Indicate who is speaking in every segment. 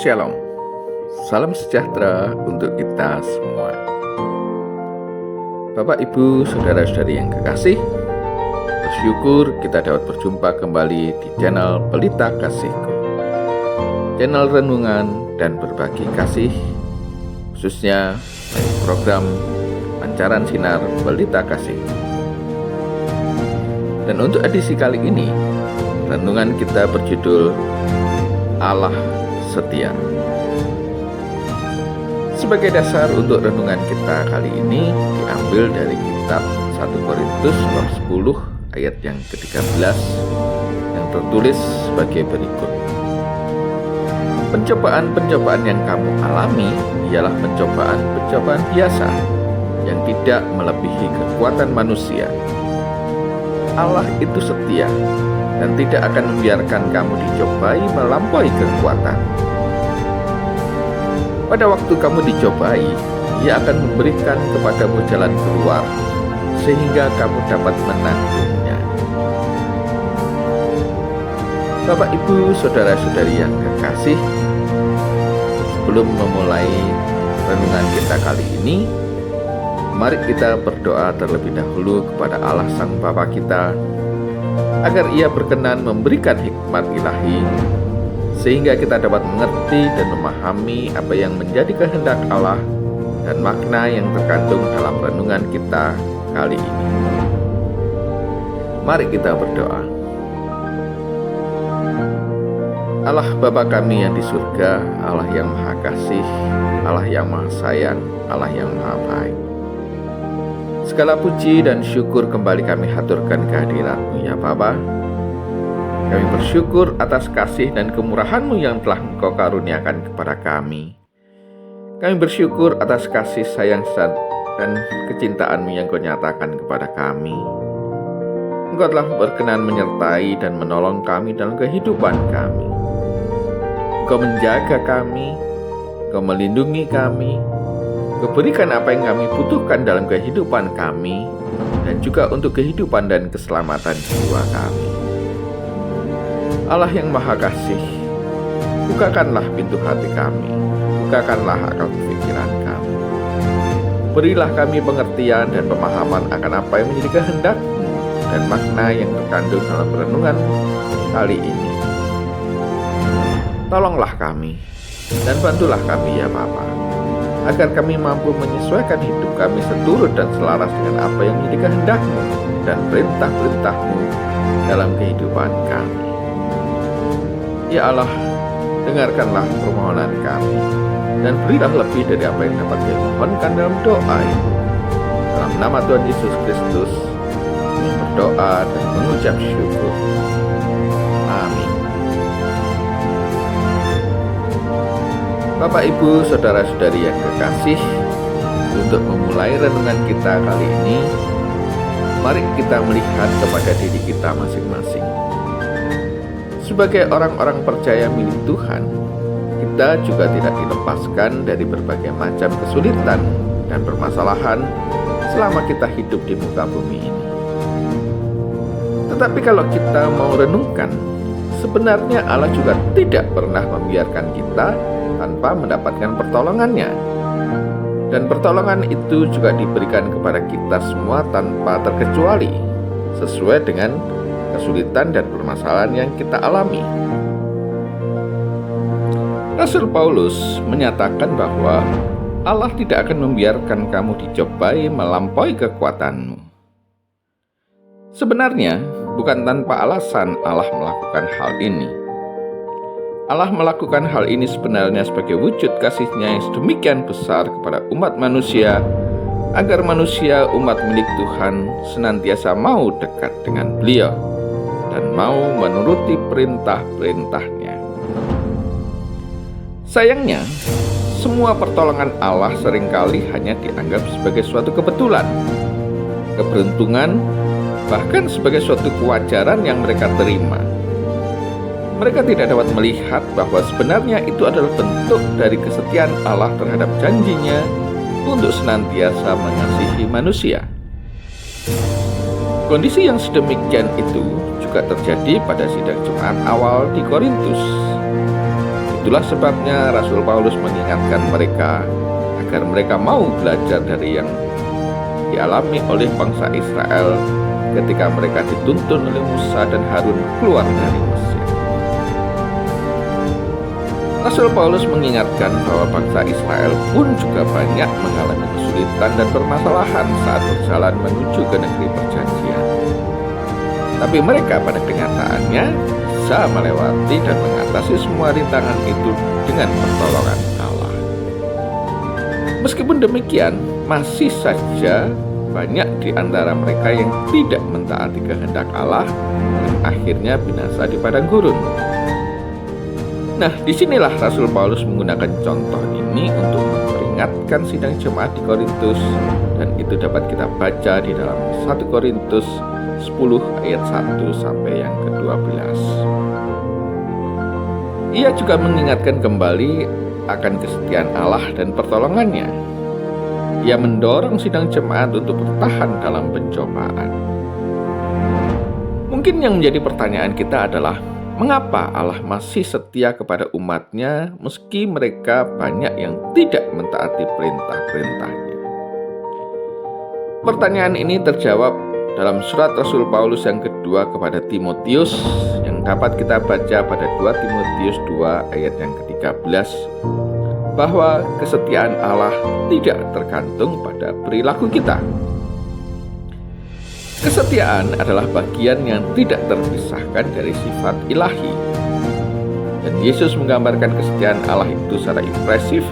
Speaker 1: Shalom, salam sejahtera untuk kita semua. Bapak, Ibu, Saudara-saudari yang kekasih, bersyukur kita dapat berjumpa kembali di channel Pelita Kasihku, channel renungan dan berbagi kasih, khususnya program Pancaran Sinar Pelita Kasih. Dan untuk edisi kali ini, renungan kita berjudul Allah Setia. Sebagai dasar untuk renungan kita kali ini diambil dari kitab 1 Korintus bab 10 ayat yang ke-13 yang tertulis sebagai berikut. Pencobaan-pencobaan yang kamu alami ialah pencobaan-pencobaan biasa yang tidak melebihi kekuatan manusia. Allah itu setia dan tidak akan membiarkan kamu dicobai melampaui kekuatan. Pada waktu kamu dicobai, Ia akan memberikan kepadamu jalan keluar, sehingga kamu dapat menanggungnya. Bapak, Ibu, Saudara-saudari yang kekasih, sebelum memulai renungan kita kali ini, mari kita berdoa terlebih dahulu kepada Allah Sang Bapa kita, agar Ia berkenan memberikan hikmat ilahi, sehingga kita dapat mengerti dan memahami apa yang menjadi kehendak Allah dan makna yang terkandung dalam renungan kita kali ini. Mari kita berdoa. Allah Bapa kami yang di surga, Allah yang Maha Kasih, Allah yang Maha Sayang, Allah yang Maha Baik. Segala puji dan syukur kembali kami haturkan kehadirat-Mu ya Bapa. Kami bersyukur atas kasih dan kemurahan-Mu yang telah Engkau karuniakan kepada kami. Kami bersyukur atas kasih sayang dan kecintaan-Mu yang Kau nyatakan kepada kami. Engkau telah berkenan menyertai dan menolong kami dalam kehidupan kami. Engkau menjaga kami, Engkau melindungi kami, Engkau berikan apa yang kami butuhkan dalam kehidupan kami, dan juga untuk kehidupan dan keselamatan jiwa kami. Allah yang Maha Kasih, bukakanlah pintu hati kami, bukakanlah akal pikiran kami. Berilah kami pengertian dan pemahaman akan apa yang menjadi kehendak-Mu dan makna yang terkandung dalam renungan kali ini. Tolonglah kami dan bantulah kami ya Bapa, agar kami mampu menyesuaikan hidup kami seturut dan selaras dengan apa yang menjadi kehendak-Mu dan perintah-perintah-Mu dalam kehidupan kami. Ya Allah, dengarkanlah permohonan kami, dan berilah lebih dari apa yang dapat kami mohonkan dalam doa ini. Dalam nama Tuhan Yesus Kristus, kami berdoa dan mengucap syukur. Amin. Bapak, Ibu, Saudara-saudari yang kekasih, untuk memulai renungan kita kali ini, mari kita melihat kepada diri kita masing-masing. Sebagai orang-orang percaya milik Tuhan, kita juga tidak dilepaskan dari berbagai macam kesulitan dan permasalahan selama kita hidup di muka bumi ini. Tetapi kalau kita mau renungkan, sebenarnya Allah juga tidak pernah membiarkan kita tanpa mendapatkan pertolongannya. Dan pertolongan itu juga diberikan kepada kita semua tanpa terkecuali, sesuai dengan kesulitan dan permasalahan yang kita alami. Rasul Paulus menyatakan bahwa Allah tidak akan membiarkan kamu dicobai melampaui kekuatanmu. Sebenarnya, bukan tanpa alasan Allah melakukan hal ini. Allah melakukan hal ini sebenarnya sebagai wujud kasih-Nya yang sedemikian besar kepada umat manusia, agar manusia umat milik Tuhan senantiasa mau dekat dengan Beliau dan mau menuruti perintah-perintah-Nya. Sayangnya, semua pertolongan Allah seringkali hanya dianggap sebagai suatu kebetulan, keberuntungan, bahkan sebagai suatu kewajaran yang mereka terima. Mereka tidak dapat melihat bahwa sebenarnya itu adalah bentuk dari kesetiaan Allah terhadap janji-Nya untuk senantiasa mengasihi manusia. Kondisi yang sedemikian itu juga terjadi pada sidang Jumat awal di Korintus. Itulah sebabnya Rasul Paulus mengingatkan mereka agar mereka mau belajar dari yang dialami oleh bangsa Israel ketika mereka dituntun oleh Musa dan Harun keluar dari Mesir. Rasul Paulus mengingatkan bahwa bangsa Israel pun juga banyak mengalami kesulitan dan permasalahan saat berjalan menuju ke negeri perjanjian. Tapi mereka pada kenyataannya bisa melewati dan mengatasi semua rintangan itu dengan pertolongan Allah. Meskipun demikian, masih saja banyak di antara mereka yang tidak mentaati kehendak Allah dan akhirnya binasa di padang gurun. Nah, disinilah Rasul Paulus menggunakan contoh ini untuk memperingatkan sidang jemaat di Korintus, dan itu dapat kita baca di dalam 1 Korintus 10 ayat 1 sampai yang ke-12. Ia juga mengingatkan kembali akan kesetiaan Allah dan pertolongannya. Ia mendorong sidang jemaat untuk bertahan dalam pencobaan. Mungkin yang menjadi pertanyaan kita adalah, mengapa Allah masih setia kepada umatnya meski mereka banyak yang tidak mentaati perintah-perintahnya? Pertanyaan ini terjawab dalam surat Rasul Paulus yang kedua kepada Timotius yang dapat kita baca pada 2 Timotius 2 ayat yang ke-13, bahwa kesetiaan Allah tidak tergantung pada perilaku kita. Kesetiaan adalah bagian yang tidak terpisahkan dari sifat ilahi. Dan Yesus menggambarkan kesetiaan Allah itu secara impresif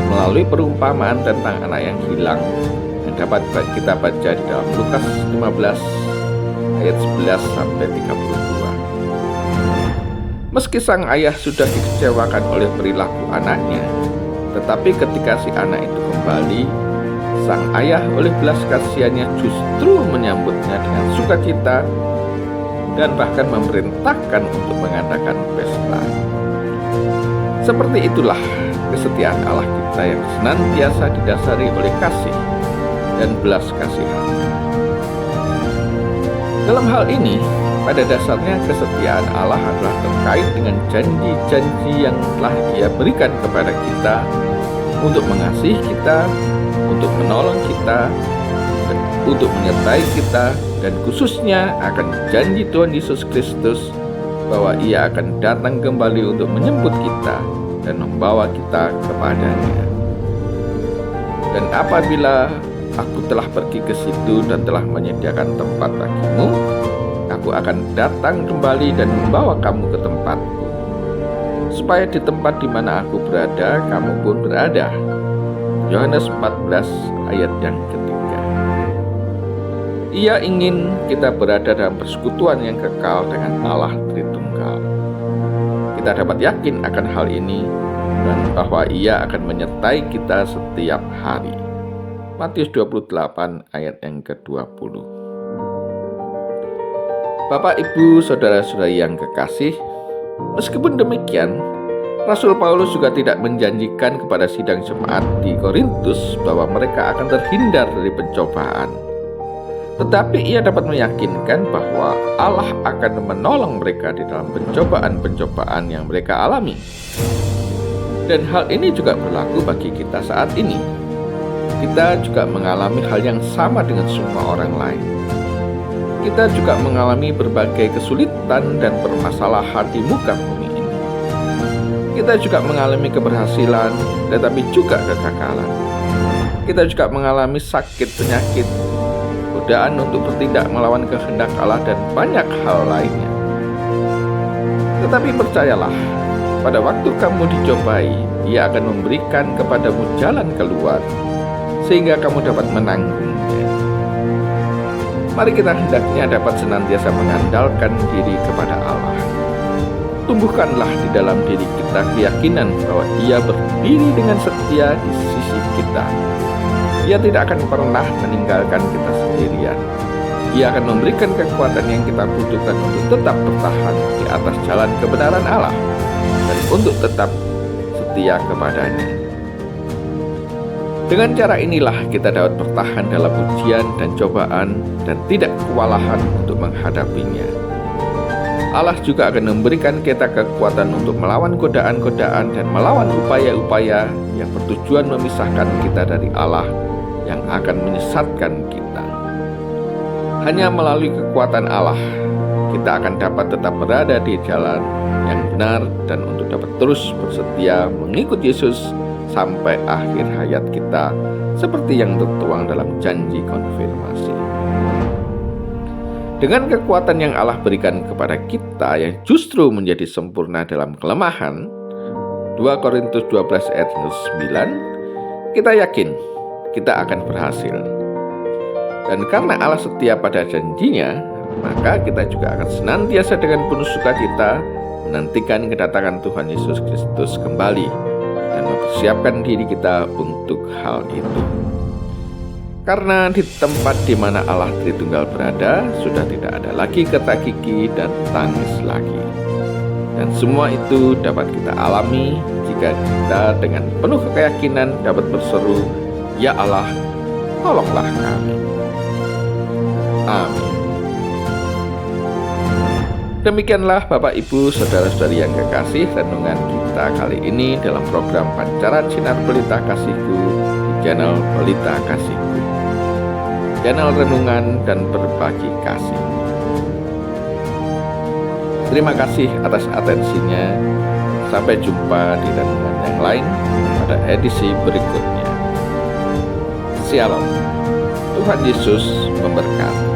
Speaker 1: melalui perumpamaan tentang anak yang hilang yang dapat kita baca di dalam Lukas 15 ayat 11 sampai 32. Meski sang ayah sudah dikecewakan oleh perilaku anaknya, tetapi ketika si anak itu kembali, sang ayah oleh belas kasihannya justru menyambutnya dengan sukacita dan bahkan memerintahkan untuk mengadakan pesta. Seperti itulah kesetiaan Allah kita yang senantiasa didasari oleh kasih dan belas kasihan. Dalam hal ini, pada dasarnya kesetiaan Allah adalah terkait dengan janji-janji yang telah Dia berikan kepada kita untuk mengasihi kita, untuk menolong kita, dan untuk menyertai kita, dan khususnya akan janji Tuhan Yesus Kristus bahwa Ia akan datang kembali untuk menjemput kita dan membawa kita kepadanya. Dan apabila aku telah pergi ke situ dan telah menyediakan tempat bagimu, aku akan datang kembali dan membawa kamu ke tempatku, supaya di tempat di mana aku berada, kamu pun berada. Yohanes 14 ayat yang ketiga. Ia ingin kita berada dalam persekutuan yang kekal dengan Allah Tritunggal. Kita dapat yakin akan hal ini dan bahwa Ia akan menyertai kita setiap hari. Matius 28 ayat yang ke-20. Bapak, Ibu, saudara-saudari yang kekasih, meskipun demikian, Rasul Paulus juga tidak menjanjikan kepada sidang jemaat di Korintus bahwa mereka akan terhindar dari pencobaan. Tetapi ia dapat meyakinkan bahwa Allah akan menolong mereka di dalam pencobaan-pencobaan yang mereka alami. Dan hal ini juga berlaku bagi kita saat ini. Kita juga mengalami hal yang sama dengan semua orang lain. Kita juga mengalami berbagai kesulitan dan permasalahan di muka bumi ini. Kita juga mengalami keberhasilan, tetapi juga kegagalan. Kita juga mengalami sakit, penyakit, godaan untuk bertindak melawan kehendak Allah, dan banyak hal lainnya. Tetapi percayalah, pada waktu kamu dicobai, Dia akan memberikan kepadamu jalan keluar, sehingga kamu dapat menanggungnya. Mari kita hendaknya dapat senantiasa mengandalkan diri kepada Allah. Tumbuhkanlah di dalam diri kita keyakinan bahwa Ia berdiri dengan setia di sisi kita. Ia tidak akan pernah meninggalkan kita sendirian. Ia akan memberikan kekuatan yang kita butuhkan untuk tetap bertahan di atas jalan kebenaran Allah dan untuk tetap setia kepadanya. Dengan cara inilah kita dapat bertahan dalam ujian dan cobaan dan tidak kewalahan untuk menghadapinya. Allah juga akan memberikan kita kekuatan untuk melawan godaan-godaan dan melawan upaya-upaya yang bertujuan memisahkan kita dari Allah yang akan menyesatkan kita. Hanya melalui kekuatan Allah, kita akan dapat tetap berada di jalan yang benar dan untuk dapat terus bersetia mengikut Yesus sampai akhir hayat kita, seperti yang tertuang dalam janji konfirmasi. Dengan kekuatan yang Allah berikan kepada kita yang justru menjadi sempurna dalam kelemahan, 2 Korintus 12 ayat 9, kita yakin kita akan berhasil. Dan karena Allah setia pada janjinya, maka kita juga akan senantiasa dengan penuh sukacita menantikan kedatangan Tuhan Yesus Kristus kembali dan mempersiapkan diri kita untuk hal itu. Karena di tempat di mana Allah Tritunggal berada, sudah tidak ada lagi kata gigi dan tangis lagi. Dan semua itu dapat kita alami jika kita dengan penuh keyakinan dapat berseru, "Ya Allah, tolonglah kami." Amin. Demikianlah Bapak Ibu Saudara-saudari yang kekasih, renungan kita kali ini dalam program Pancaran Sinar Pelita Kasihku di channel Pelita Kasihku, channel renungan dan berbagi kasih. Terima kasih atas atensinya. Sampai jumpa di renungan yang lain pada edisi berikutnya. Shalom. Tuhan Yesus memberkati.